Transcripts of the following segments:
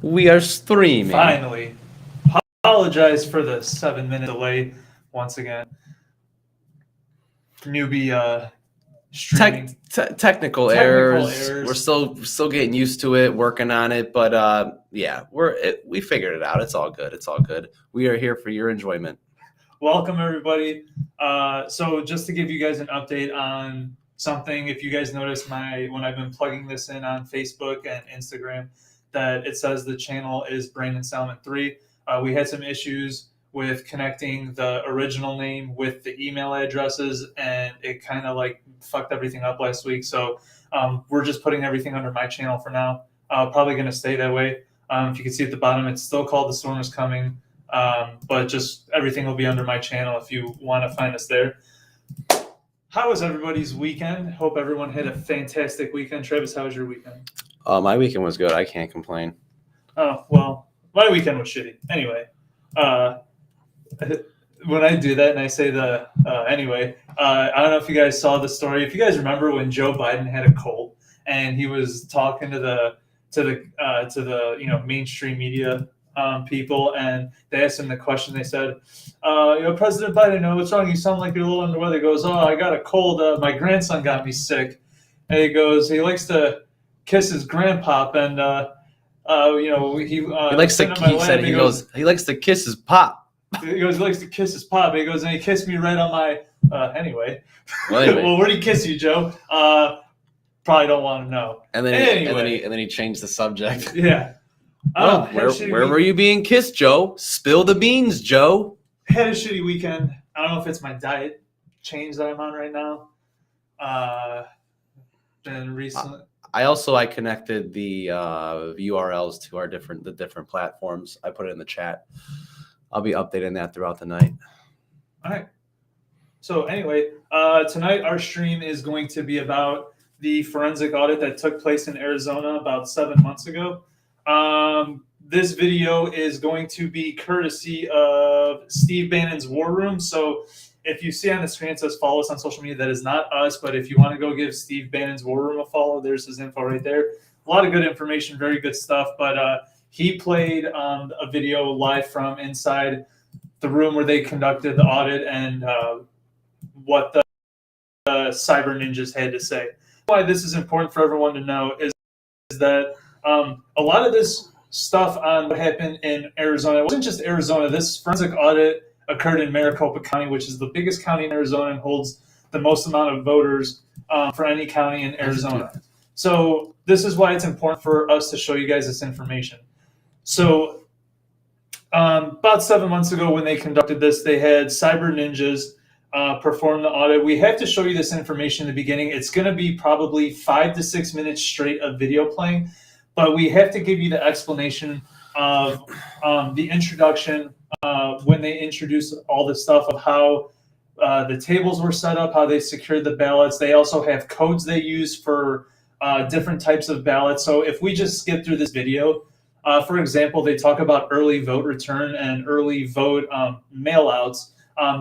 We are streaming. Finally. Apologize for the 7-minute delay once again. Newbie streaming. Technical errors. We're still getting used to it, working on it, but yeah, we figured it out. It's all good. It's all good. We are here for your enjoyment. Welcome everybody. So just to give you guys an update on something, if you guys notice when I've been plugging this in on Facebook and Instagram, that it says the channel is Brandon Salmon 3. We had some issues with connecting the original name with the email addresses, and it kind of like fucked everything up last week. So we're just putting everything under my channel for now. Probably going to stay that way. If you can see at the bottom, it's still called The Storm Is Coming. But just everything will be under my channel if you want to find us there. How was everybody's weekend? Hope everyone had a fantastic weekend. Travis, how was your weekend? My weekend was good. I can't complain. Oh, well, my weekend was shitty. Anyway, when I do that and I say anyway, I don't know if you guys saw the story. If you guys remember when Joe Biden had a cold and he was talking to the mainstream media people, and they asked him the question. They said, President Biden, what's wrong? You sound like you're a little under the weather. He goes, I got a cold. My grandson got me sick. And he goes, he likes to kiss his grandpop, and he likes to. He said he likes to kiss his pop. He goes, he likes to kiss his pop. He goes, and he kissed me right on my. Anyway. Well, where'd he kiss you, Joe? Probably don't want to know. And then he changed the subject. Yeah. Well, where were you being kissed, Joe? Spill the beans, Joe. Had a shitty weekend. I don't know if it's my diet change that I'm on right now. Been recently. I connected the URLs to the different platforms. I put it in the chat. I'll be updating that throughout the night. All right. So anyway, tonight our stream is going to be about the forensic audit that took place in Arizona about 7 months ago. This video is going to be courtesy of Steve Bannon's War Room. So if you see on the screen it says follow us on social media, that is not us, but if you want to go give Steve Bannon's War Room a follow, there's his info right there. A lot of good information, very good stuff, but he played a video live from inside the room where they conducted the audit and what the cyber ninjas had to say. Why this is important for everyone to know is that a lot of this stuff on what happened in Arizona, it wasn't just Arizona. This forensic audit occurred in Maricopa County, which is the biggest county in Arizona and holds the most amount of voters for any county in Arizona. So this is why it's important for us to show you guys this information. So about 7 months ago when they conducted this, they had cyber ninjas perform the audit. We have to show you this information in the beginning. It's going to be probably 5 to 6 minutes straight of video playing, but we have to give you the explanation of the introduction when they introduced all the stuff of how the tables were set up, how they secured the ballots. They also have codes they use for different types of ballots. So if we just skip through this video, for example, they talk about early vote return and early vote mail-outs.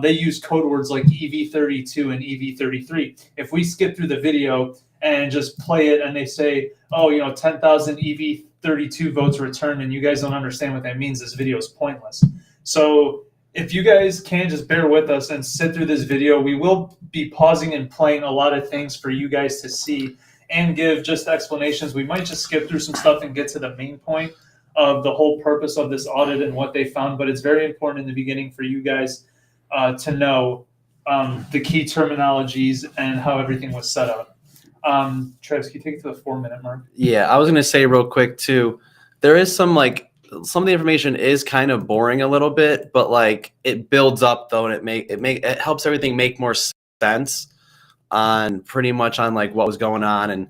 They use code words like EV32 and EV33. If we skip through the video and just play it and they say, 10,000 EV32 votes returned, and you guys don't understand what that means, this video is pointless. So if you guys can just bear with us and sit through this video, we will be pausing and playing a lot of things for you guys to see and give just explanations. We might just skip through some stuff and get to the main point of the whole purpose of this audit and what they found, but it's very important in the beginning for you guys to know the key terminologies and how everything was set up. Travis, can you take it to the 4-minute mark? Yeah, I was going to say real quick too, there is some of the information is kind of boring a little bit, but it builds up though, and it helps everything make more sense on pretty much on what was going on, and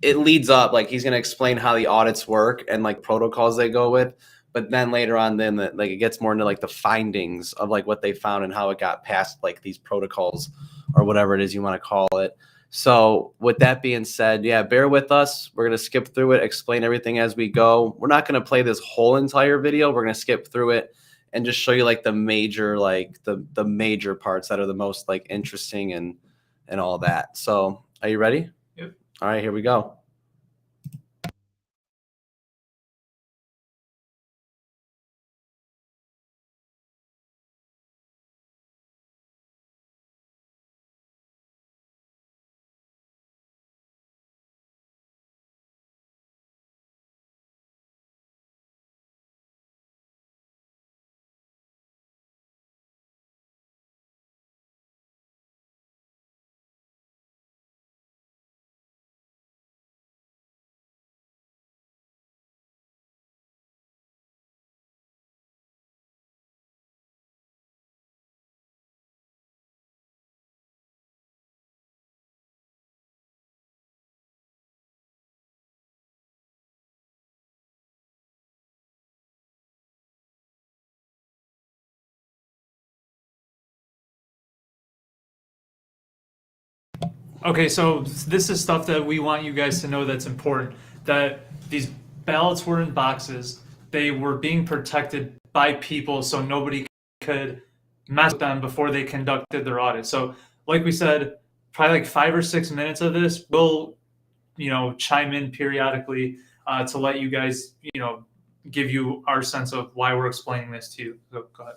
it leads up. He's going to explain how the audits work and protocols they go with. But then later on, it gets more into the findings of what they found and how it got past these protocols or whatever it is you want to call it. So with that being said, yeah, bear with us. We're going to skip through it, explain everything as we go. We're not going to play this whole entire video. We're going to skip through it and just show you the major the major parts that are the most interesting and all that. So are you ready? Yep. All right, here we go. Okay, so this is stuff that we want you guys to know that's important. That these ballots were in boxes. They were being protected by people, so nobody could mess with them before they conducted their audit. So, like we said, probably like 5 or 6 minutes of this will, chime in periodically to let you guys, give you our sense of why we're explaining this to you. So, go ahead.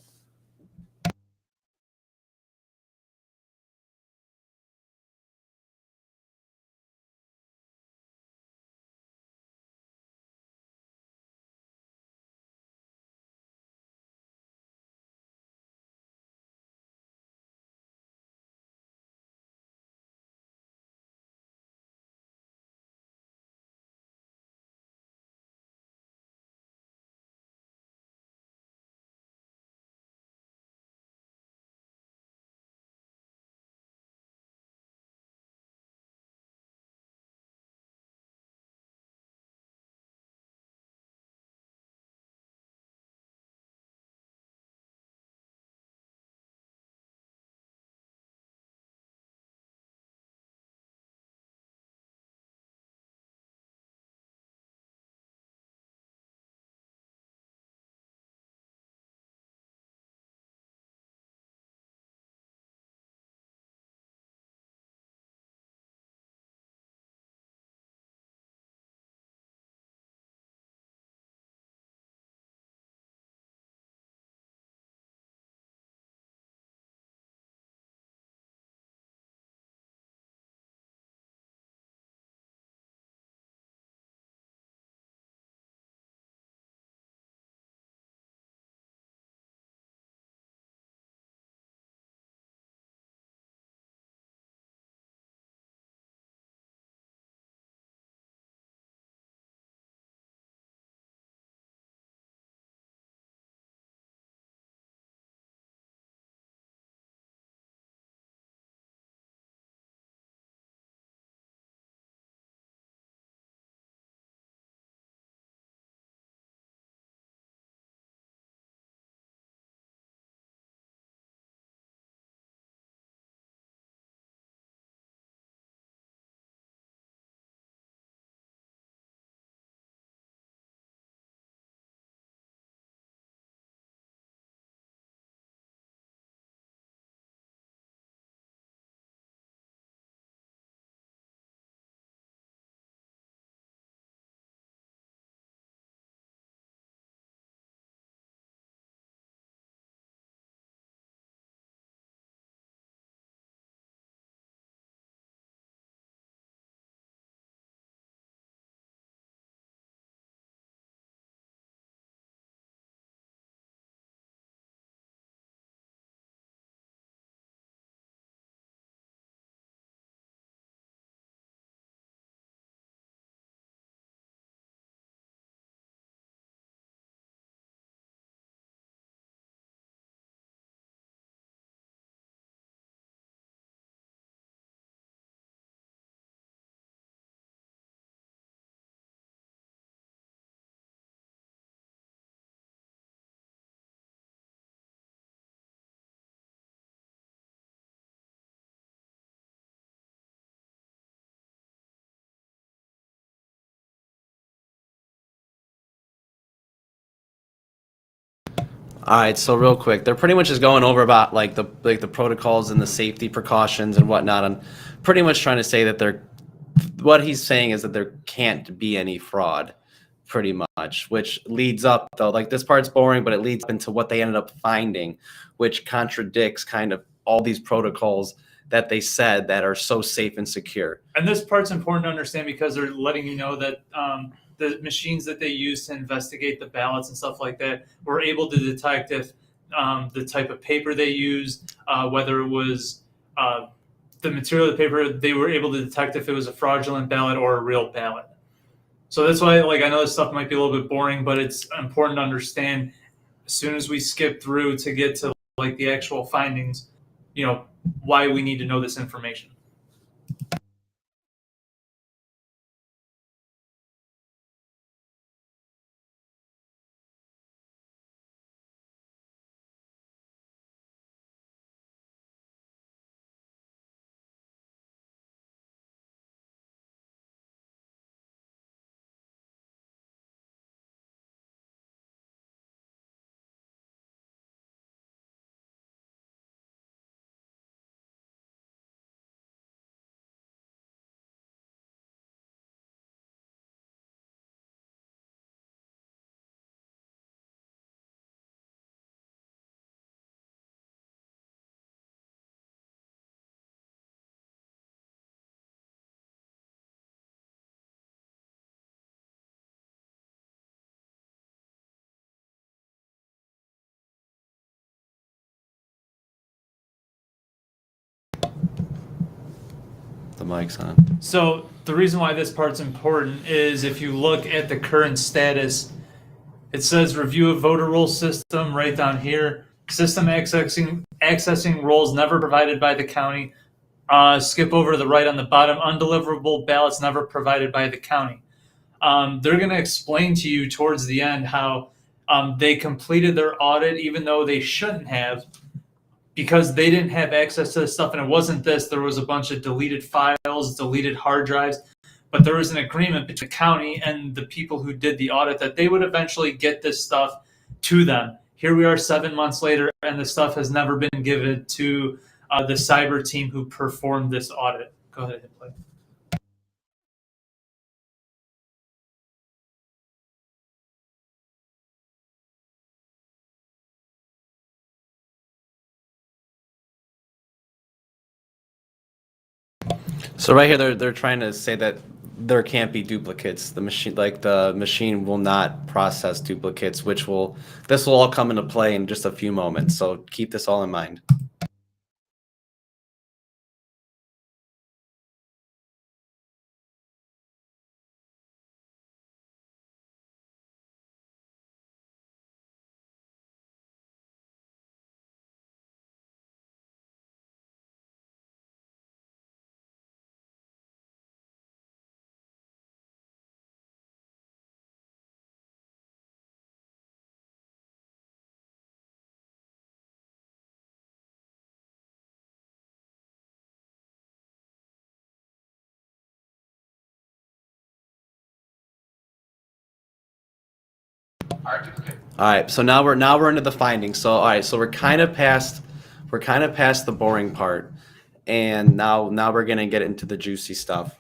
All right, so real quick, they're pretty much just going over about like the protocols and the safety precautions and whatnot. I'm pretty much trying to say that what he's saying is that there can't be any fraud, pretty much, which leads up though. Like this part's boring, but it leads into what they ended up finding, which contradicts kind of all these protocols that they said that are so safe and secure. And this part's important to understand because they're letting you know that the machines that they use to investigate the ballots and stuff like that were able to detect if the type of paper they used, whether it was the material of the paper, they were able to detect if it was a fraudulent ballot or a real ballot. So that's why, like, I know this stuff might be a little bit boring, but it's important to understand as soon as we skip through to get to like the actual findings, why we need to know this information. mic's on. So the reason why this part's important is if you look at the current status, it says review of voter roll system right down here. System accessing rolls never provided by the county. Skip over to the right on the bottom. Undeliverable ballots never provided by the county. They're going to explain to you towards the end how they completed their audit even though they shouldn't have, because they didn't have access to this stuff. And it wasn't this. There was a bunch of deleted files, deleted hard drives. But there was an agreement between the county and the people who did the audit that they would eventually get this stuff to them. Here we are 7 months later, and the stuff has never been given to the cyber team who performed this audit. Go ahead and hit play. So right here, they're trying to say that there can't be duplicates. The machine will not process duplicates, this will all come into play in just a few moments. So keep this all in mind. All right, so now we're into the findings. So all right, so we're kind of past the boring part, and now we're gonna get into the juicy stuff.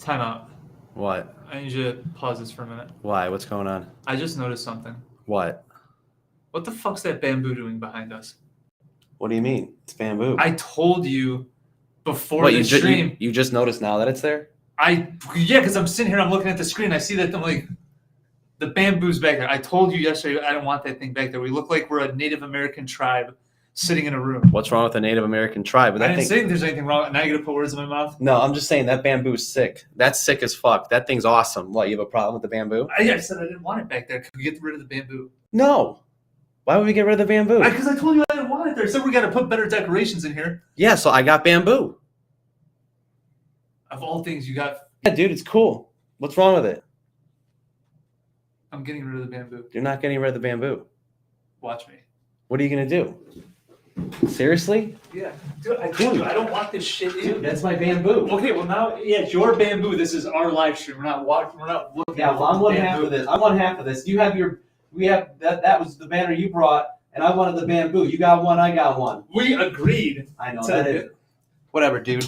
Time out. What? I need you to pause this for a minute. Why? What's going on? I just noticed something. What? What the fuck's that bamboo doing behind us? What do you mean? It's bamboo. I told you before What, the stream. You just noticed now that it's there? Yeah, because I'm sitting here, I'm looking at the screen, I see that I'm like, the bamboo's back there. I told you yesterday I don't want that thing back there. We look like we're a Native American tribe sitting in a room. What's wrong with a Native American tribe? I didn't say there's anything wrong. Now you're gonna put words in my mouth? No, I'm just saying that bamboo's sick. That's sick as fuck. That thing's awesome. What, you have a problem with the bamboo? I said I didn't want it back there. Could we get rid of the bamboo? No. Why would we get rid of the bamboo? Because I told you I didn't want it there. I said we got to put better decorations in here. Yeah, so I got bamboo. Of all things, you got. Yeah, dude, it's cool. What's wrong with it? I'm getting rid of the bamboo. You're not getting rid of the bamboo. Watch me. What are you gonna do? Seriously? Yeah, dude. I told you I don't want this shit. Dude, that's my bamboo. Okay, well now, yeah, it's your bamboo. This is our live stream. We're not watching. We're not looking. Yeah, well, I'm one half of this. I'm one half of this. You have your. We have that was the banner you brought, and I wanted the bamboo. You got one. I got one. We agreed. I know that is. Whatever, dude.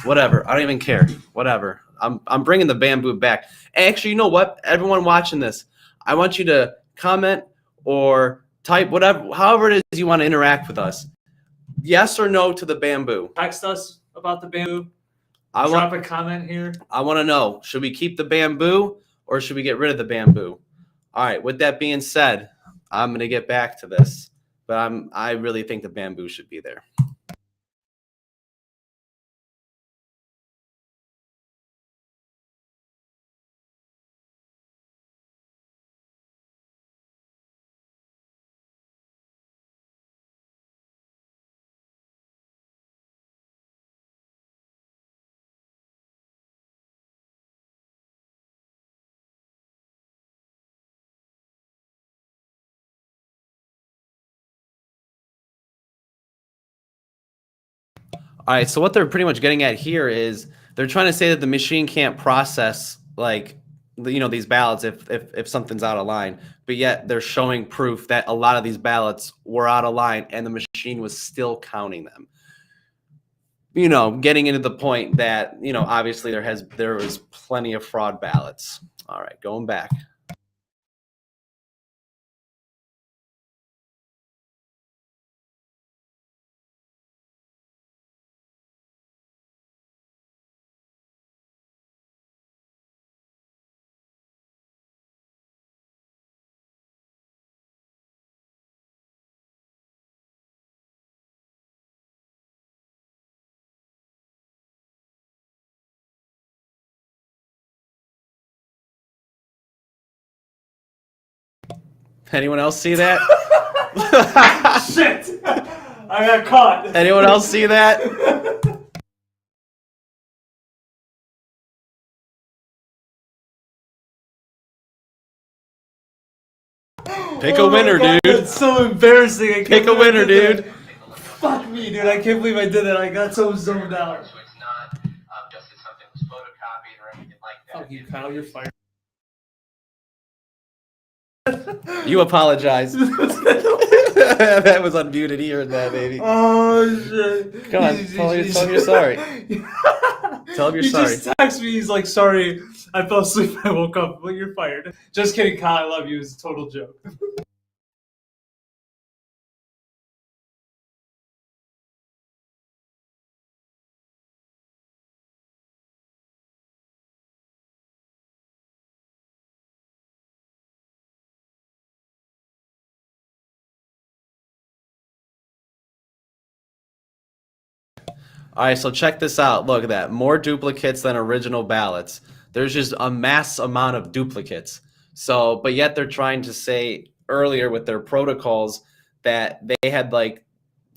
Whatever. I don't even care. Whatever. I'm bringing the bamboo back. Actually, you know what? Everyone watching this, I want you to comment or type whatever, however it is you want to interact with us. Yes or no to the bamboo. Text us about the bamboo. Drop a comment here. I want to know, should we keep the bamboo or should we get rid of the bamboo? All right. With that being said, I'm going to get back to this, but I really think the bamboo should be there. All right, so what they're pretty much getting at here is they're trying to say that the machine can't process these ballots if something's out of line, but yet they're showing proof that a lot of these ballots were out of line and the machine was still counting them. Getting into the point that obviously there was plenty of fraud ballots. All right, going back. Anyone else see that? Shit! I got caught. Anyone else see that? Pick a winner, God, dude. That's so embarrassing. I can't Pick a believe I winner, did that. dude. Fuck me, dude. I can't believe I did that. I got so zoned out. So it's not just that something was photocopied or anything like that. Fuck you, Kyle. You're fired. You apologize. That was unmuted. He heard that, baby. Oh shit! Come on, tell him you're sorry. Tell him you're sorry. He just texted me. He's like, "Sorry, I fell asleep. I woke up, but you're fired." Just kidding, Kyle. I love you. It's a total joke. All right, so check this out. Look at that. More duplicates than original ballots. There's just a mass amount of duplicates. So, but yet they're trying to say earlier with their protocols that they had like,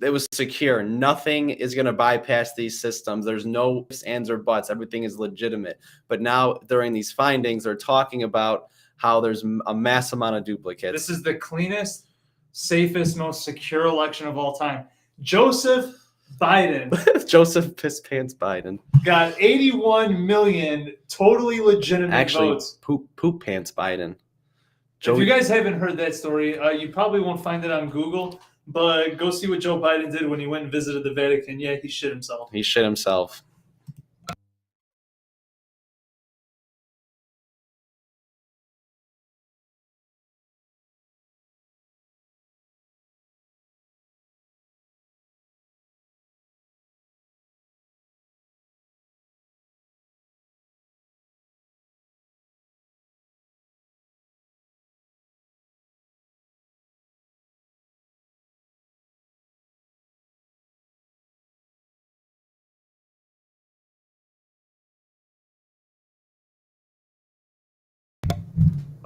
it was secure. Nothing is going to bypass these systems. There's no ifs, ands, or buts. Everything is legitimate. But now during these findings, they're talking about how there's a mass amount of duplicates. This is the cleanest, safest, most secure election of all time. Joseph Biden Joseph Piss Pants Biden. got 81 million totally legitimate Actually, votes. poop Pants Biden. If you guys haven't heard that story, you probably won't find it on Google, but go see what Joe Biden did when he went and visited the Vatican. Yeah, he shit himself. He shit himself.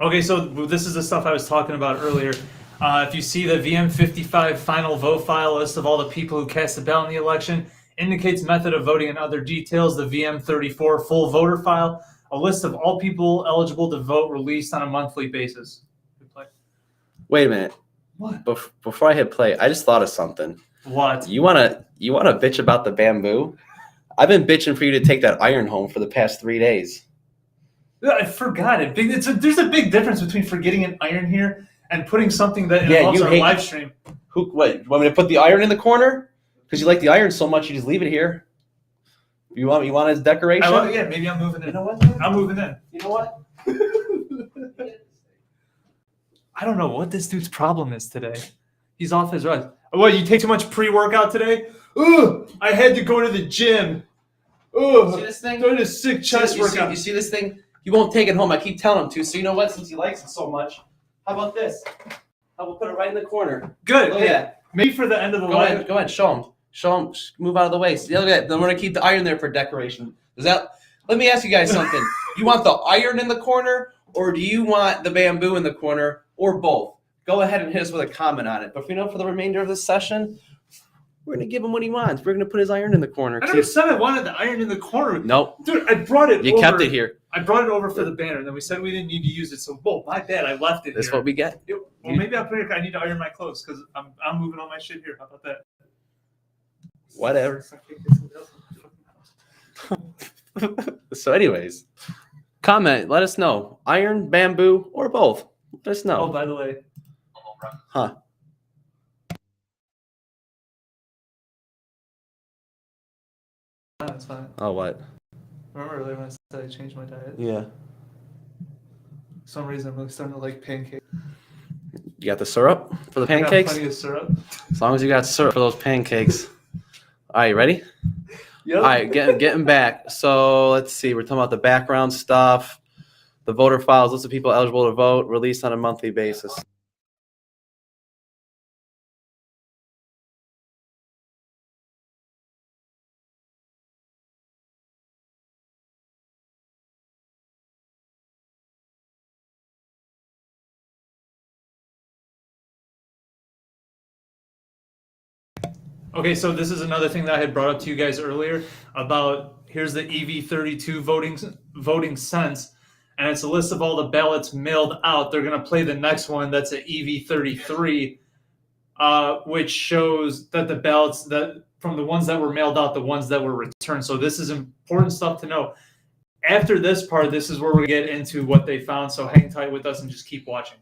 Okay, so this is the stuff I was talking about earlier. If you see the VM55 final vote file list of all the people who cast a ballot in the election, indicates method of voting and other details, the VM34 full voter file, a list of all people eligible to vote released on a monthly basis. Wait a minute. What? Before I hit play, I just thought of something. What? You wanna bitch about the bamboo? I've been bitching for you to take that iron home for the past 3 days. I forgot it. There's a big difference between forgetting an iron here and putting something that involves our live stream. What? You want me to put the iron in the corner? Because you like the iron so much, you just leave it here. You want it as decoration? Yeah, maybe I'm moving in. You know what? I'm moving in. You know what? I don't know what this dude's problem is today. He's off his rest. What, you take too much pre-workout today? Ugh, I had to go to the gym. Ugh, See this thing? doing a sick chest workout. You see this thing? You won't take it home. I keep telling him to. So you know what? Since he likes it so much, how about this? I will put it right in the corner. Good. Look at that. Maybe for the end of the Go live. ahead. Go ahead. Show him. Show him. Move out of the way. See, look at that. Then we're gonna keep the iron there for decoration. Does that? Let me ask you guys something. You want the iron in the corner, or do you want the bamboo in the corner, or both? Go ahead and hit us with a comment on it. But for the remainder of this session, we're gonna give him what he wants. We're gonna put his iron in the corner. I never said I wanted the iron in the corner. Nope. Dude, I brought it. You kept it here. I brought it over for the banner, and then we said we didn't need to use it. So, my bad. I left it That's here. what we get. Well, maybe I'll put it. I need to iron my clothes because I'm moving all my shit here. How about that? Whatever. So, anyways, comment. Let us know. Iron, bamboo, or both. Let us know. Oh, by the way. Huh. That's fine. Oh, what? Remember earlier when I said I changed my diet? Yeah. For some reason, I'm really starting to like pancakes. You got the syrup for the I got pancakes? plenty of syrup. As long as you got syrup for those pancakes. All right, ready? Yep. All right, getting back. So let's see. We're talking about the background stuff, the voter files, list of people eligible to vote, released on a monthly basis. Okay, so this is another thing that I had brought up to you guys earlier about here's the EV32 voting sense, and it's a list of all the ballots mailed out. They're going to play the next one that's an EV33, which shows that the ballots that from the ones that were mailed out, the ones that were returned. So this is important stuff to know. After this part, this is where we get into what they found. So hang tight with us and just keep watching.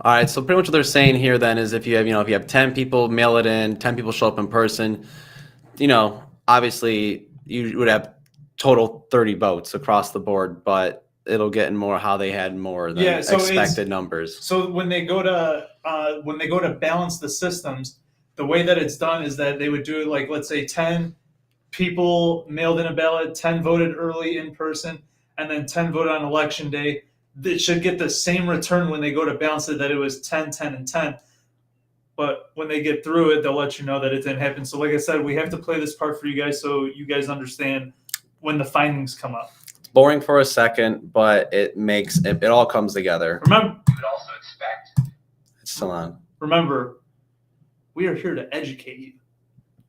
All right, so pretty much what they're saying here then is if you have 10 people mail it in, 10 people show up in person, obviously you would have total 30 votes across the board, but it'll get in more how they had more than expected numbers. So when they go to balance the systems, the way that it's done is that they would do it like, let's say 10 people mailed in a ballot, 10 voted early in person, and then 10 voted on election day. It should get the same return when they go to balance it, that it was 10, 10, and 10. But when they get through it, they'll let you know that it didn't happen. So like I said, we have to play this part for you guys so you guys understand when the findings come up. It's boring for a second, but it all comes together. Remember, You would also expect. It's still on. Remember, we are here to educate you.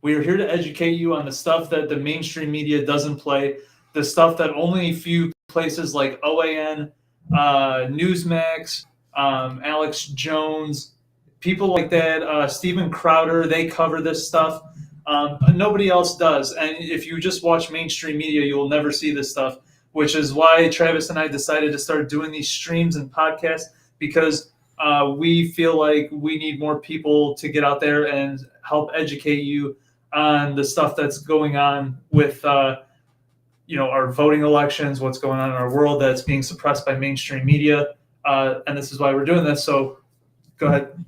We are here to educate you on the stuff that the mainstream media doesn't play, the stuff that only a few places like OAN, Newsmax, Alex Jones, people like that, Steven Crowder, they cover this stuff. Nobody else does. And if you just watch mainstream media, you will never see this stuff, which is why Travis and I decided to start doing these streams and podcasts, because we feel like we need more people to get out there and help educate you on the stuff that's going on with our voting elections, what's going on in our world that's being suppressed by mainstream media. And this is why we're doing this. So go ahead.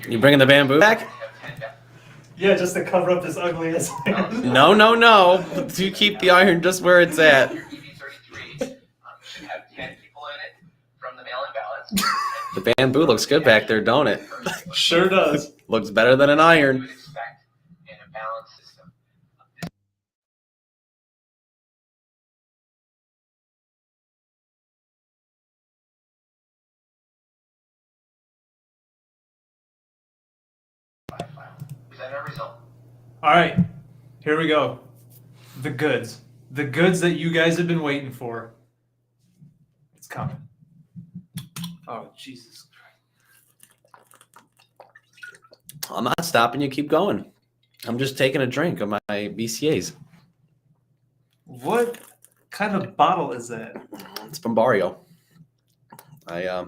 You bringing the bamboo back? Yeah, just to cover up this ugly ass. No. You keep the iron just where it's at. Your EV33 should have 10 people in it from the mail-in ballots. The bamboo looks good back there, don't it? Sure does. Looks better than an You iron. would expect in a balanced system. Present our result. All right, here we go. The goods. The goods that you guys have been waiting for. It's coming. Oh, Jesus Christ. I'm not stopping you. Keep going. I'm just taking a drink of my BCAs. What kind of bottle is that? It's from Barrio. I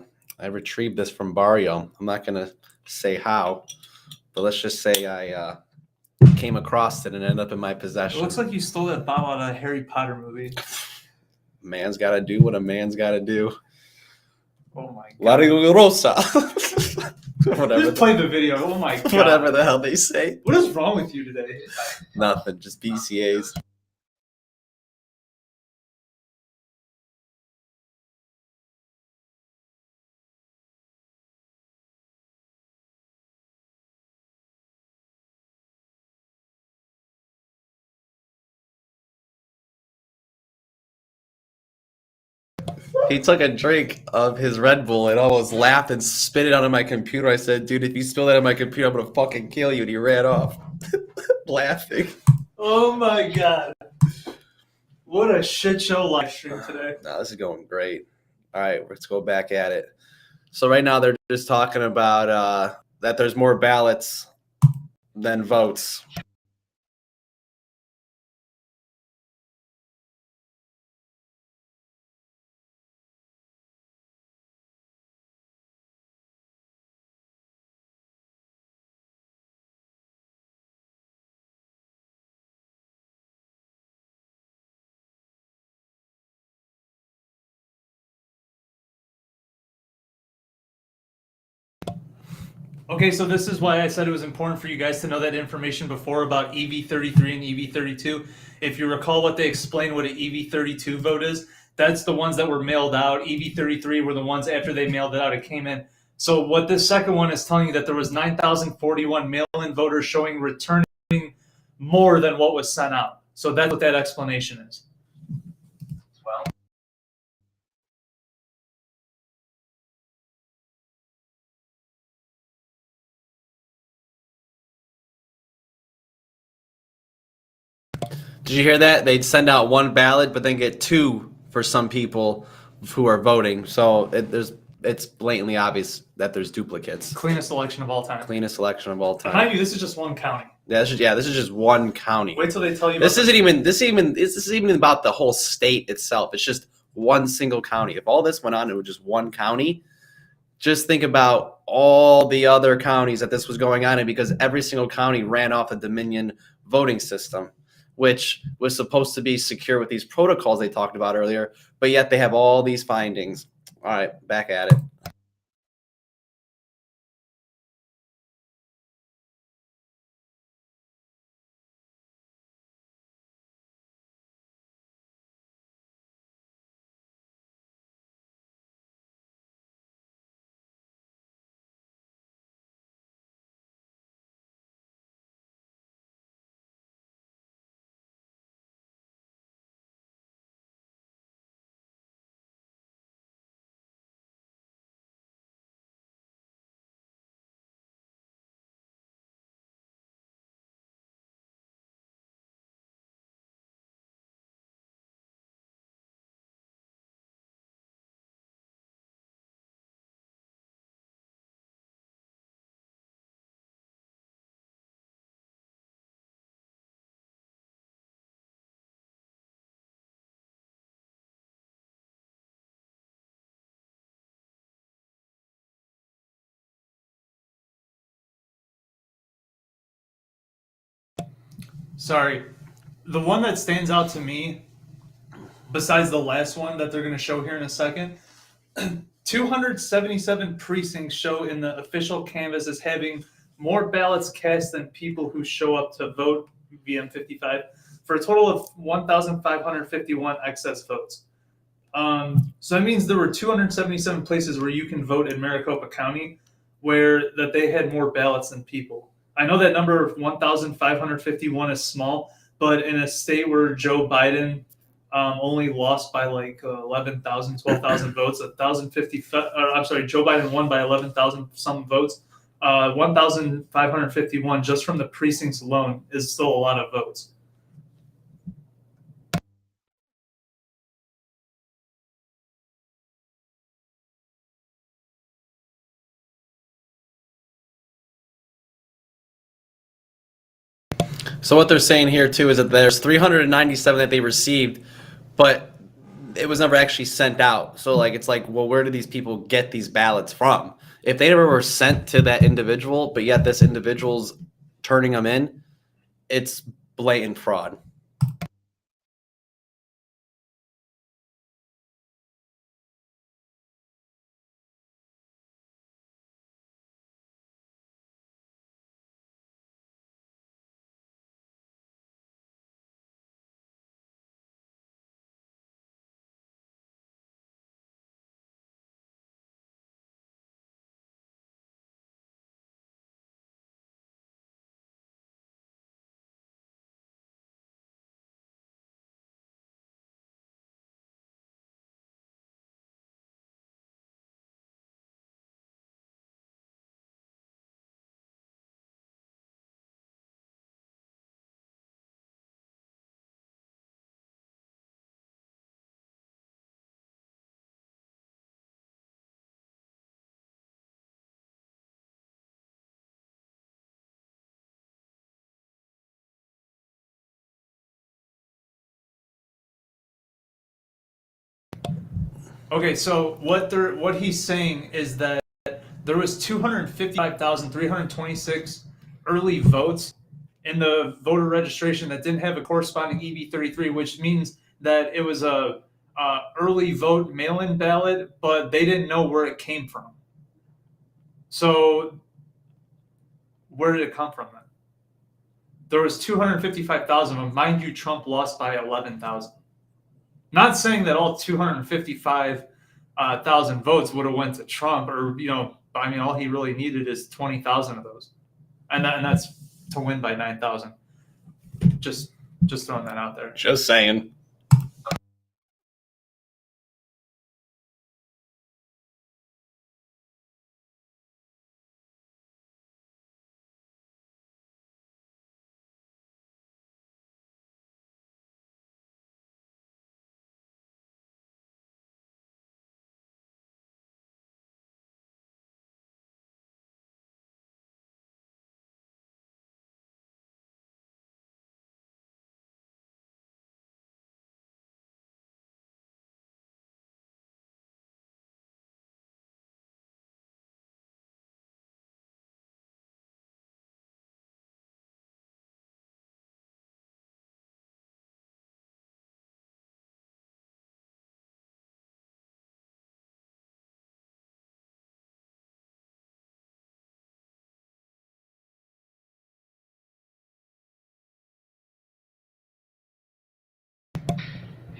retrieved this from Barrio. I'm not gonna say how, but let's just say I came across it and ended up in my It possession. looks like you stole that bottle out of a Harry Potter movie. Man's got to do what a man's got to do. Oh my god. La Rigorosa. Whatever. Just play the video. Oh my god. Whatever the hell they say. What is wrong with you today? Nothing. Just BCAs. He took a drink of his Red Bull and almost laughed and spit it onto my computer. I said, dude, if you spill that on my computer, I'm going to fucking kill you. And he ran off laughing. Oh my god. What a shit show live stream today. No, this is going great. All right, let's go back at it. So right now they're just talking about that there's more ballots than votes. Okay, so this is why I said it was important for you guys to know that information before about EV33 and EV32. If you recall what they explained what an EV32 vote is, that's the ones that were mailed out. EV33 were the ones after they mailed it out, it came in. So what this second one is telling you that there was 9,041 mail-in voters showing returning more than what was sent out. So that's what that explanation is. Well, Did you hear that? They'd send out one ballot, but then get two for some people who are voting. So it's blatantly obvious that there's duplicates. Cleanest election of all time. Cleanest election of all time. Mind you, this is just one county. Yeah, this is just one county. Wait till they tell you. This isn't even about the whole state itself. It's just one single county. If all this went on, it was just one county. Just think about all the other counties that this was going on in, because every single county ran off a Dominion voting system, which was supposed to be secure with these protocols they talked about earlier, but yet they have all these findings. All right, back at it. Sorry. The one that stands out to me, besides the last one that they're going to show here in a second, 277 precincts show in the official canvas as having more ballots cast than people who show up to vote VM55, for a total of 1,551 excess votes. So that means there were 277 places where you can vote in Maricopa County where that they had more ballots than people. I know that number of 1,551 is small, but in a state where Joe Biden only lost by like 11,000, 12,000 votes, 1,050. I'm sorry, Joe Biden won by 11,000 some votes. 1,551 just from the precincts alone is still a lot of votes. So what they're saying here too is that there's 397 that they received, but it was never actually sent out. So like it's like, well, where do these people get these ballots from? If they never were sent to that individual, but yet this individual's turning them in, it's blatant fraud. Okay, so what he's saying is that there was 255,326 early votes in the voter registration that didn't have a corresponding EV33, which means that it was a early vote mail-in ballot, but they didn't know where it came from. So where did it come from then? There was 255,000 of them. Mind you, Trump lost by 11,000. Not saying that all 255,000 votes would have went to Trump, or I mean, all he really needed is 20,000 of those, and that's to win by 9,000. Just throwing that out there. Just saying.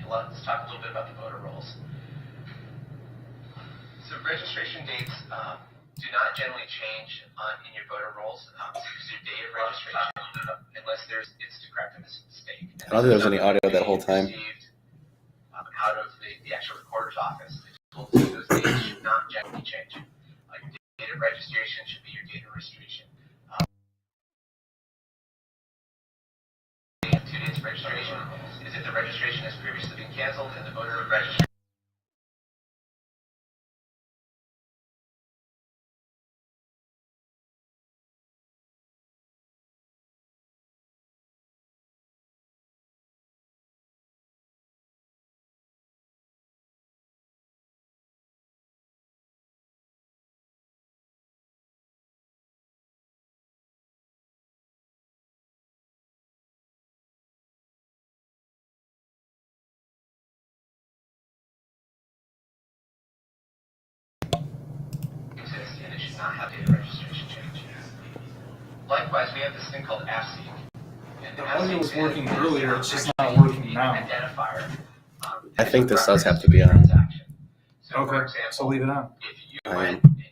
Let's talk a little bit about the voter rolls. So registration dates do not generally change in your voter rolls. It's your date of registration, unless it's to correct a mistake. I don't think there was any audio that whole time. Received, out of the actual recorder's office. Those dates should not generally change. Your date of registration should be your date of registration. 2 days of registration is if the registration has previously been canceled and the voter registration. And it should not have data registration change. Likewise, we have this thing called AFSEEK. The audio was working earlier, it's just not working now. Identifier. I think this does have to be on. Okay, so leave it on. If you I went am. and you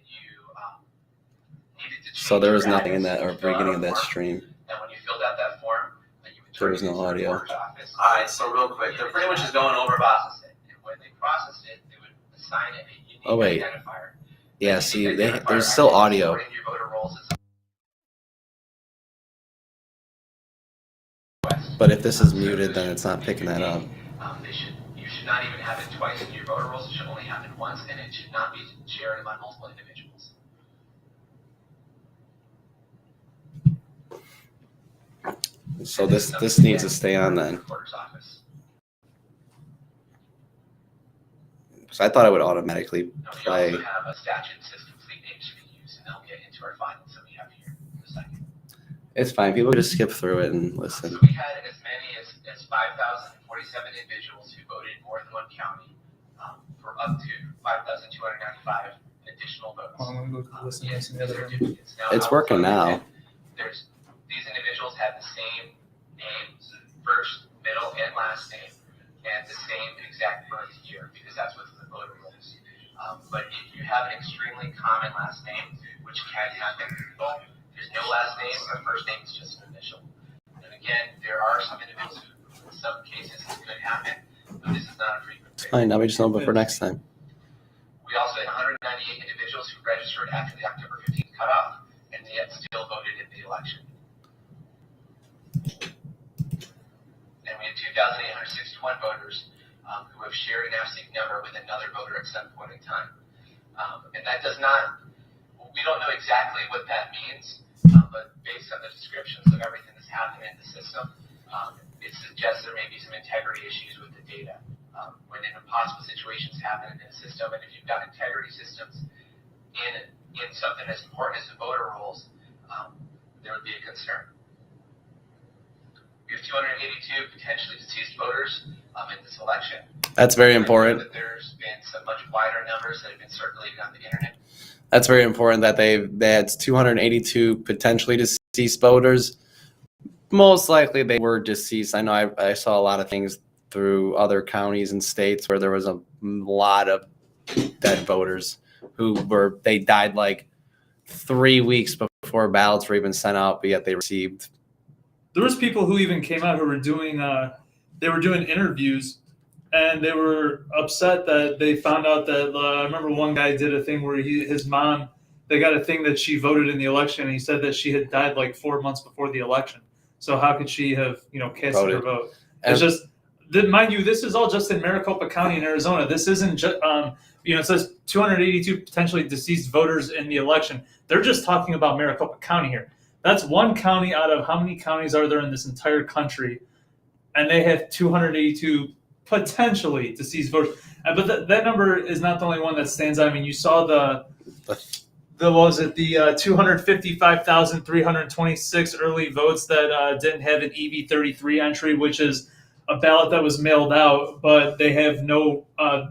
needed to So there was change your nothing in address, that or you fill out beginning a of that form, stream. and when you filled out that form, you would There turn was it no into the audio. recorder's office. Alright, so real quick, they're pretty much just going over about. Process it. And when they processed it, they would assign it a unique Oh, wait. identifier. Yeah, That see, unique identifier there's still actually audio. stored in your voter rolls as But if this is muted, then it's not picking that up. You should not even have it twice in your voter rolls. It should only happen once, and it should not be shared among multiple individuals. So this needs to stay on then. Recorder's office. So I thought it would automatically Now, we play. also have a statute that says complete names to be used, and they'll get into our findings that we have here in a second. It's fine. People just skip through it and listen. So we had as many as 5,047 individuals who voted in more than one county for up to 5,295 additional votes. I'm gonna go listen to Yes, some of the other. certificates. Now, It's I will working tell you now. that these individuals have the same names, first, middle, and last name, and the same exact birth year, because that's what's in the voter rolls. But if you have an extremely common last name, which can happen, there's no last name, or first name is just an initial. And again, there are some individuals who, in some cases, this could happen, but this is not a frequent thing. Fine. Now we just know it for next time. We also had 198 individuals who registered after the October 15th cutoff, and yet still voted in the election. And we had 2,861 voters who have shared an AFSEEK number with another voter at some point in time. And that does not, we don't know exactly what that means, but based on the descriptions of everything that's happened in the system, it suggests there may be some integrity issues with the data. when impossible situations happen in a system, and if you've got integrity systems in something as important as the voter rolls, there would be a concern. We have 282 potentially deceased voters in this election. That's very important. That there's been some much wider numbers that have been circulating on the internet. That's very important that they had 282 potentially deceased voters. Most likely they were deceased. I know I saw a lot of things through other counties and states where there was a lot of dead voters they died like 3 weeks before ballots were even sent out, but yet they received. There was people who even came out who were doing interviews, and they were upset that they found out that I remember one guy did a thing where his mom, they got a thing that she voted in the election, and he said that she had died like 4 months before the election. So how could she have casted her vote? It's just, mind you, this is all just in Maricopa County in Arizona. This isn't just it says 282 potentially deceased voters in the election. They're just talking about Maricopa County here. That's one county out of how many counties are there in this entire country? And they have 282 potentially deceased voters. But that number is not the only one that stands out. I mean, you saw the 255,326 early votes that didn't have an EV33 entry, which is a ballot that was mailed out, but they have no,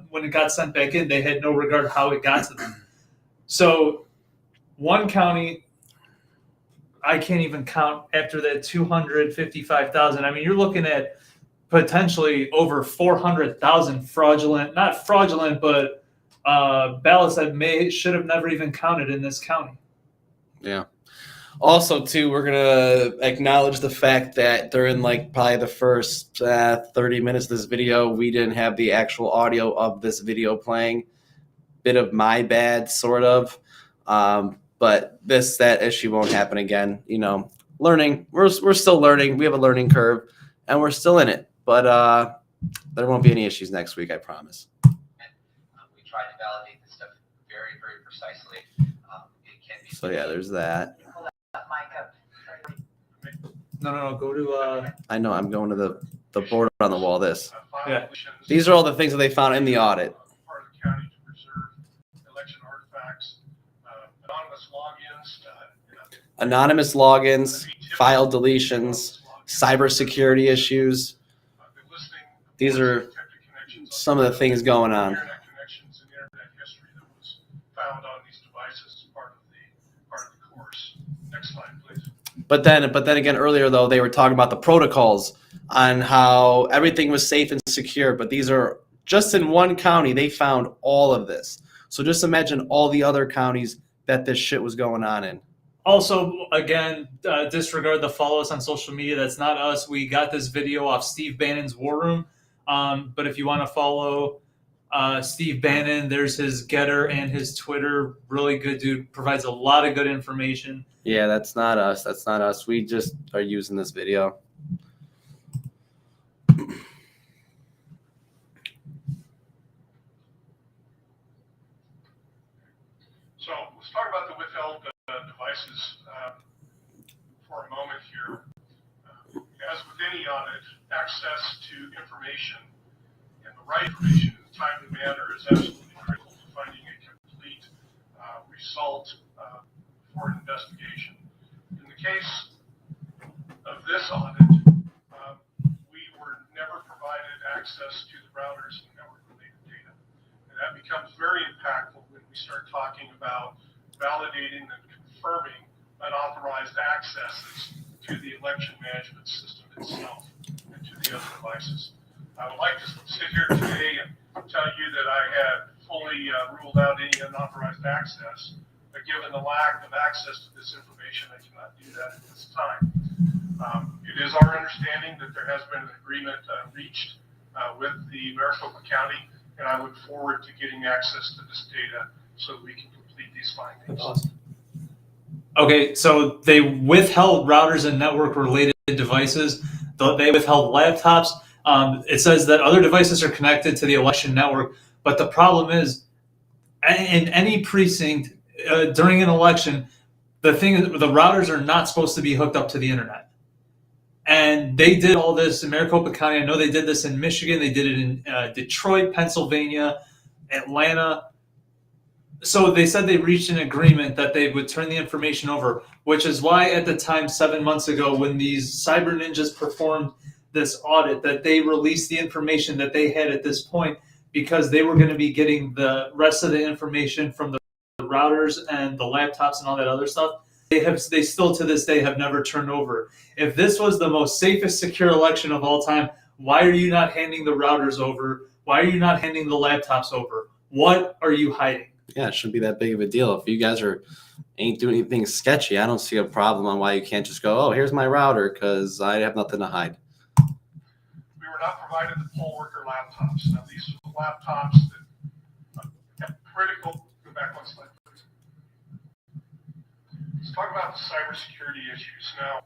when it got sent back in, they had no regard how it got to them. So one county, I can't even count after that 255,000. I mean, you're looking at potentially over 400,000 not fraudulent, but ballots that should have never even counted in this county. Yeah. Also, too, we're going to acknowledge the fact that during probably the first 30 minutes of this video, we didn't have the actual audio of this video playing. Bit of my bad, sort of. But that issue won't happen again. Learning. We're still learning. We have a learning curve, and we're still in it. But there won't be any issues next week, I promise. We try to validate this stuff very, very precisely. It can be. So yeah, there's that. No. Go to. I know. I'm going to the board on the wall. This. Yeah. These are all the things that they found in the audit. Part of the county to preserve election artifacts, anonymous logins, file deletions, cybersecurity issues. These are some of the things going on. Internet connections and internet history that was found on these devices as part of the course. Next slide, please. But then again, earlier though, they were talking about the protocols on how everything was safe and secure. But these are just in one county, they found all of this. So just imagine all the other counties that this shit was going on in. Also, again, disregard the follow us on social media. That's not us. We got this video off Steve Bannon's War Room. But if you want to follow Steve Bannon, there's his Getter and his Twitter. Really good dude. Provides a lot of good information. Yeah, that's not us. That's not us. We just are using this video. So let's talk about the withheld devices for a moment here. As with any audit, access to information and the right information in a timely manner is absolutely critical to finding a complete result for an investigation. In the case of this audit, we were never provided access to the routers and network-related data. And that becomes very impactful when we start talking about validating and confirming unauthorized accesses to the election management system itself and to the other devices. I would like to sit here today and tell you that I had fully ruled out any unauthorized access, but given the lack of access to this information, I cannot do that at this time. It is our understanding that there has been an agreement reached with the Maricopa County, and I look forward to getting access to this data so that we can complete these findings. Awesome. Okay, so they withheld routers and network-related devices. They withheld laptops. It says that other devices are connected to the election network, but the problem is, in any precinct during an election, the thing is, the routers are not supposed to be hooked up to the internet. And And they did all this in Maricopa County. I know they did this in Michigan. They did it in Detroit, Pennsylvania, Atlanta. So they said they reached an agreement that they would turn the information over, which is why at the time, 7 months ago, when these cyber ninjas performed this audit, that they released the information that they had at this point, because they were going to be getting the rest of the information from the routers and the laptops and all that other stuff. They still to this day have never turned over. If this was the most safest, secure election of all time, why are you not handing the routers over? Why are you not handing the laptops over? What are you hiding? Yeah, it shouldn't be that big of a deal. If you guys ain't doing anything sketchy, I don't see a problem on why you can't just go, oh, here's my router because I have nothing to hide. We were not provided the poll worker laptops. Now, these are the laptops that have critical. Go back one slide, please. Let's talk about the cybersecurity issues. Now,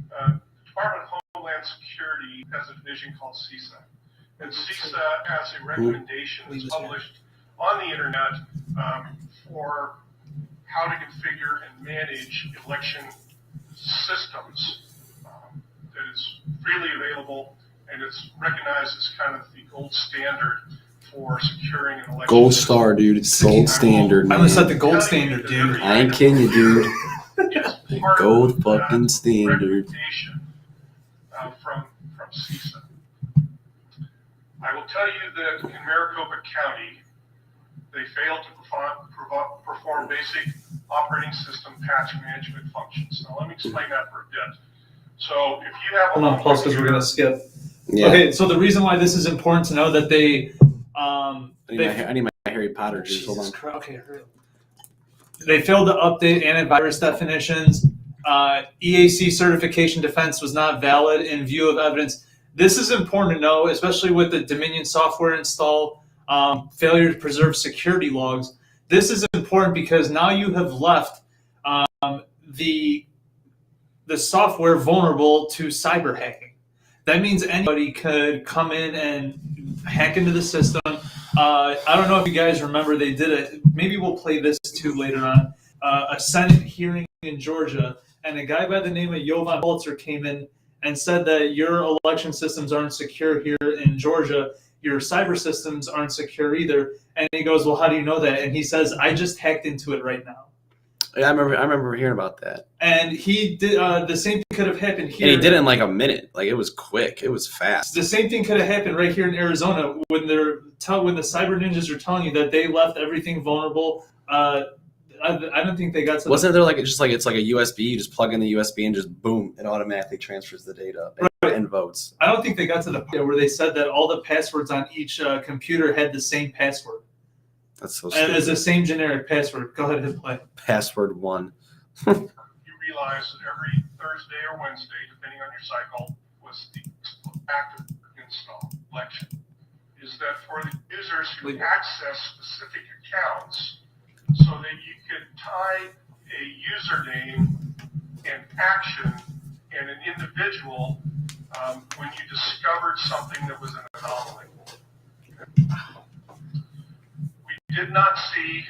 the Department of Homeland Security has a division called CISA. And CISA has a recommendation that's published on the internet for how to configure and manage election systems. That is freely available, and it's recognized as kind of the gold standard for securing an election. Gold star, dude. It's gold standard, man. I set the gold standard, dude. I ain't kidding you, dude. The gold fucking standard. From CISA. I will tell you that in Maricopa County, they failed to perform basic operating system patch management functions. Now, let me explain that for a bit. So, if you have Hold on, pause because we're going to skip. Yeah. Okay, so the reason why this is important to know that they I need my Harry Potter juice. Hold on. Okay, hurry up. They failed to update antivirus definitions. EAC certification defense was not valid in view of evidence. This is important to know, especially with the Dominion software install, failure to preserve security logs. This is important because now you have left the software vulnerable to cyber hacking. That means anybody could come in and hack into the system. I don't know if you guys remember, they did it. Maybe we'll play this too later on. A Senate hearing in Georgia, and a guy by the name of Jovan Holzer came in and said that your election systems aren't secure here in Georgia. Your cyber systems aren't secure either. And he goes, well, how do you know that? And he says, I just hacked into it right now. Yeah, I remember hearing about that. And he did the same thing could have happened here. And he did it in like a minute. Like, it was quick. It was fast. The same thing could have happened right here in Arizona when the cyber ninjas are telling you that they left everything vulnerable. I don't think they got to. Wasn't there like it's like a USB? You just plug in the USB and just boom, it automatically transfers the data and votes. I don't think they got to the point where they said that all the passwords on each computer had the same password. That's so stupid. As the same generic password. Go ahead and hit play. Password 1. You realize that every Thursday or Wednesday, depending on your cycle, was the active install election. Is that for the users who access specific accounts, so that you could tie a username and action and an individual when you discovered something that was an anomaly. We did not see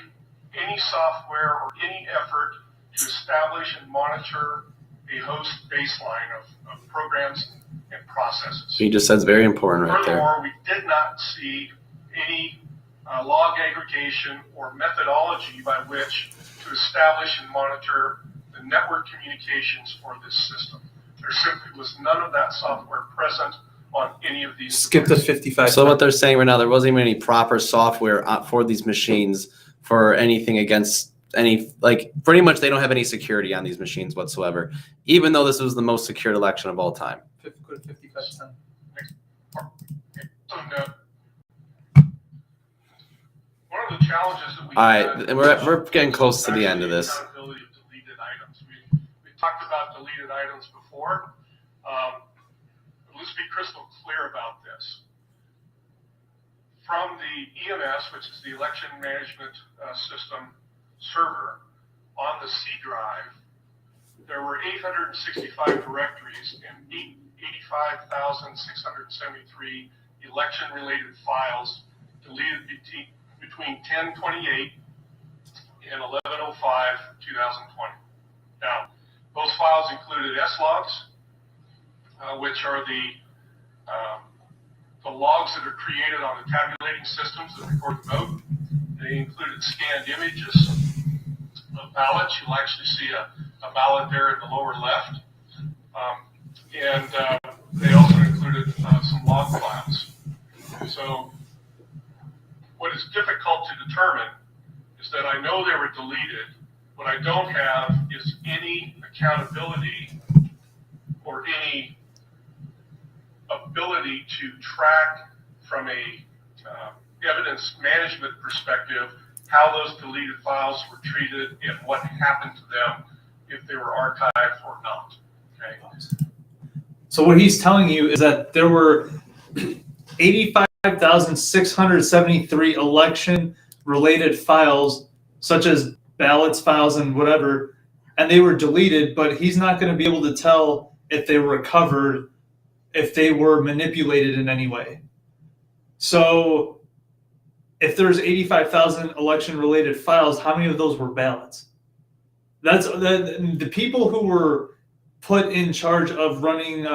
any software or any effort to establish and monitor a host baseline of programs and processes. He just says very important right there. Furthermore, we did not see any log aggregation or methodology by which to establish and monitor the network communications for this system. There simply was none of that software present on any of these. Skip to 55. So what they're saying right now, there wasn't even any proper software for these machines for anything against any, like, pretty much they don't have any security on these machines whatsoever, even though this was the most secured election of all time. Go to 55. One of the challenges that we All right, and we're getting close to the end of this. Accountability of deleted items. We talked about deleted items before. Let's be crystal clear about this. From the EMS, which is the election management system server, on the C drive, there were 865 directories and 85,673 election-related files deleted between 10/28 and 11/05/2020. Now, those files included S-logs, which are the logs that are created on the tabulating systems that record the vote. They included scanned images of ballots. You'll actually see a ballot there in the lower left. And they also included some log files. So what is difficult to determine is that I know they were deleted. What I don't have is any accountability or any ability to track from a evidence management perspective how those deleted files were treated and what happened to them, if they were archived or not. Okay. So what he's telling you is that there were 85,673 election-related files, such as ballots files and whatever, and they were deleted, but he's not going to be able to tell if they were recovered, if they were manipulated in any way. So if there's 85,000 election-related files, how many of those were ballots? That's the people who were put in charge of running,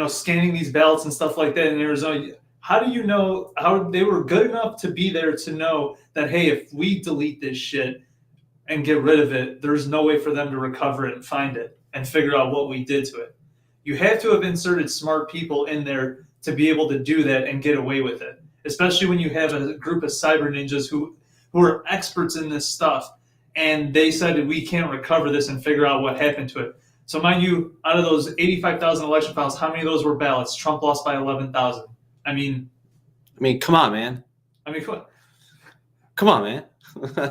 scanning these ballots and stuff like that in Arizona. How do you know how they were good enough to be there to know that, hey, if we delete this shit and get rid of it, there's no way for them to recover it and find it and figure out what we did to it? You have to have inserted smart people in there to be able to do that and get away with it, especially when you have a group of cyber ninjas who are experts in this stuff, and they said we can't recover this and figure out what happened to it. So mind you, out of those 85,000 election files, how many of those were ballots? Trump lost by 11,000. I mean, come on, man. Come on, man.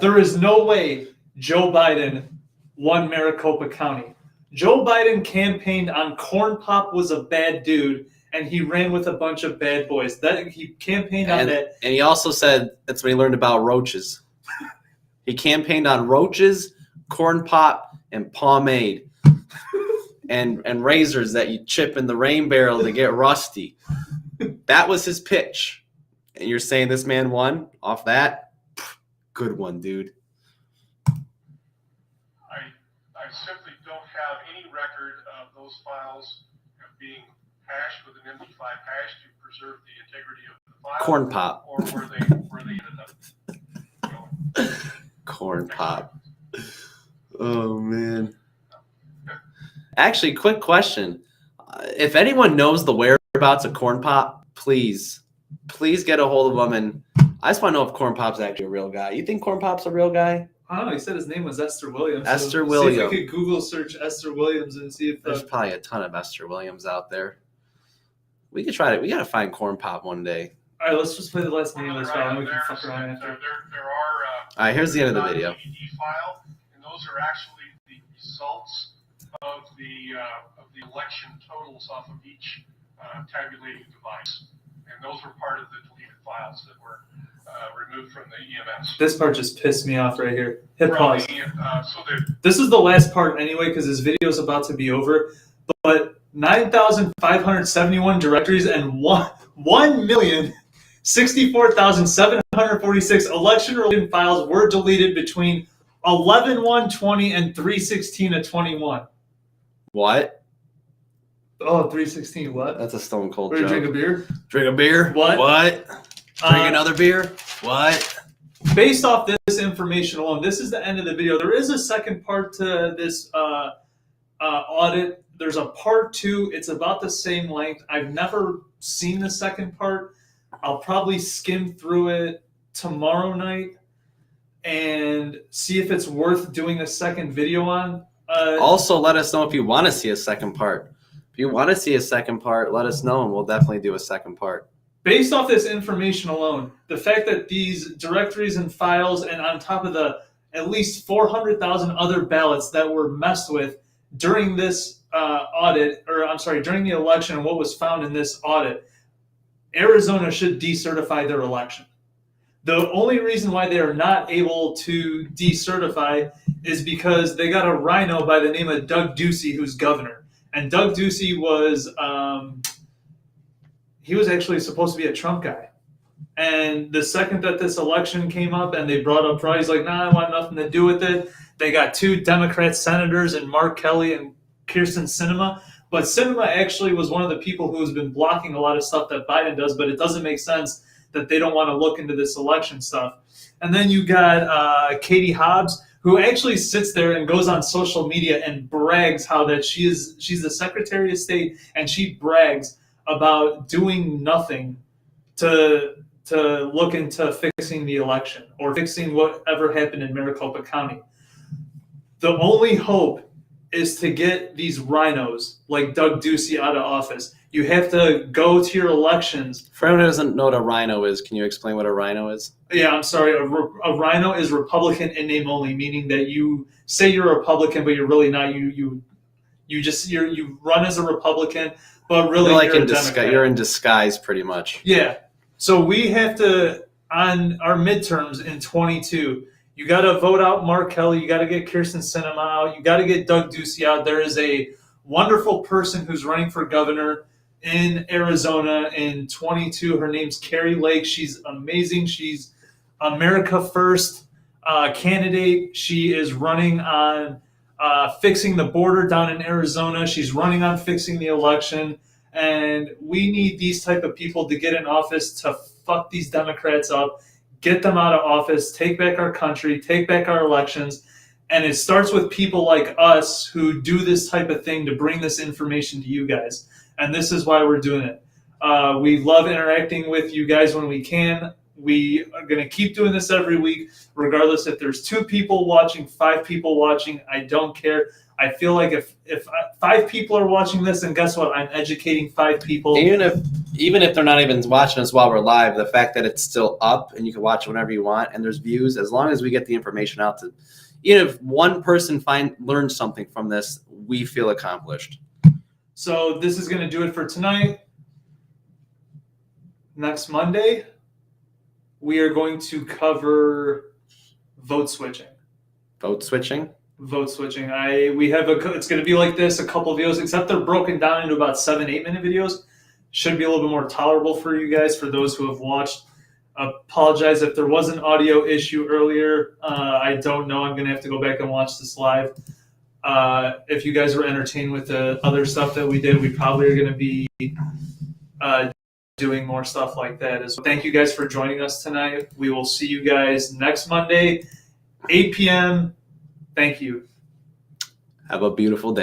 There is no way Joe Biden won Maricopa County. Joe Biden campaigned on Corn Pop was a bad dude, and he ran with a bunch of bad boys. That he campaigned on that. And he also said that's when he learned about roaches. He campaigned on roaches, Corn Pop, and pomade. And razors that you chip in the rain barrel to get rusty. That was his pitch. And you're saying this man won off that? Good one, dude. I simply don't have any record of those files being hashed with an MD5 hash to preserve the integrity of the file. Corn Pop. Or where they ended up going. Corn Pop. Oh, man. Actually, quick question. If anyone knows the whereabouts of Corn Pop, please get a hold of them. And I just want to know if Corn Pop's actually a real guy. You think Corn Pop's a real guy? I don't know. He said his name was Esther Williams. Esther See Williams. if we could Google search Esther Williams and see if There's probably a ton of Esther Williams out there. We could try it. We got to find Corn Pop one day. All right, let's just play the last name of this file and we can fuck around after. There are All right, here's the end of the video. EED file, and those are actually the results of the election totals off of each tabulating device, and those were part of the deleted files that were removed from the EMS. This part just pissed me off right here. Hit pause. So This is the last part anyway because this video is about to be over. But 9,571 directories and 1,064,746 election-related files were deleted between 11/1/20 and 3/16/21. What? Oh, 3/16 what? That's a stone cold Ready to joke. drink a beer? Drink a beer? What? Drink another beer? What? Based off this information alone, this is the end of the video. There is a second part to this audit. There's a part 2. It's about the same length. I've never seen the second part. I'll probably skim through it tomorrow night and see if it's worth doing a second video on. Also, let us know if you want to see a second part. If you want to see a second part, let us know, and we'll definitely do a second part. Based off this information alone, the fact that these directories and files, and on top of the at least 400,000 other ballots that were messed with during this during the election and what was found in this audit, Arizona should decertify their election. The only reason why they are not able to decertify is because they got a rhino by the name of Doug Ducey, who's governor. And Doug Ducey was he was actually supposed to be a Trump guy. And the second that this election came up and they brought up fraud, he's like, nah, I want nothing to do with it. They got 2 Democrat senators and Mark Kelly and Kirsten Sinema. But Sinema actually was one of the people who has been blocking a lot of stuff that Biden does, but it doesn't make sense that they don't want to look into this election stuff. And then you got Katie Hobbs, who actually sits there and goes on social media and brags how that she's the Secretary of State, and she brags about doing nothing to look into fixing the election or fixing whatever happened in Maricopa County. The only hope is to get these rhinos like Doug Ducey out of office. You have to go to your elections. For anyone who doesn't know what a rhino is, can you explain what a rhino is? Yeah, I'm sorry. A rhino is Republican in name only, meaning that you say you're a Republican, but you're really not. You run as a Republican, but really you're a Democrat. You're in disguise, pretty much. Yeah. So we have to, on our midterms in 22, you got to vote out Mark Kelly. You got to get Kirsten Sinema out. You got to get Doug Ducey out. There is a wonderful person who's running for governor in Arizona in 22. Her name's Carrie Lake. She's amazing. She's America First candidate. She is running on fixing the border down in Arizona. She's running on fixing the election. And we need these type of people to get in office to fuck these Democrats up, get them out of office, take back our country, take back our elections. And it starts with people like us who do this type of thing to bring this information to you guys. And this is why we're doing it. We love interacting with you guys when we can. We are going to keep doing this every week, regardless if there's 2 people watching, 5 people watching. I don't care. I feel like if 5 people are watching this, and guess what? I'm educating 5 people. Even if they're not even watching us while we're live, the fact that it's still up and you can watch it whenever you want and there's views, as long as we get the information out to, even if one person learns something from this, we feel accomplished. So this is going to do it for tonight. Next Monday, we are going to cover vote switching. Vote switching? Vote switching. It's going to be like this, a couple of videos, except they're broken down into about 7-8 minute videos. Should be a little bit more tolerable for you guys, for those who have watched. Apologize if there was an audio issue earlier. I don't know. I'm going to have to go back and watch this live. If you guys were entertained with the other stuff that we did, we probably are going to be doing more stuff like that. So thank you guys for joining us tonight. We will see you guys next Monday, 8 p.m. Thank you. Have a beautiful day.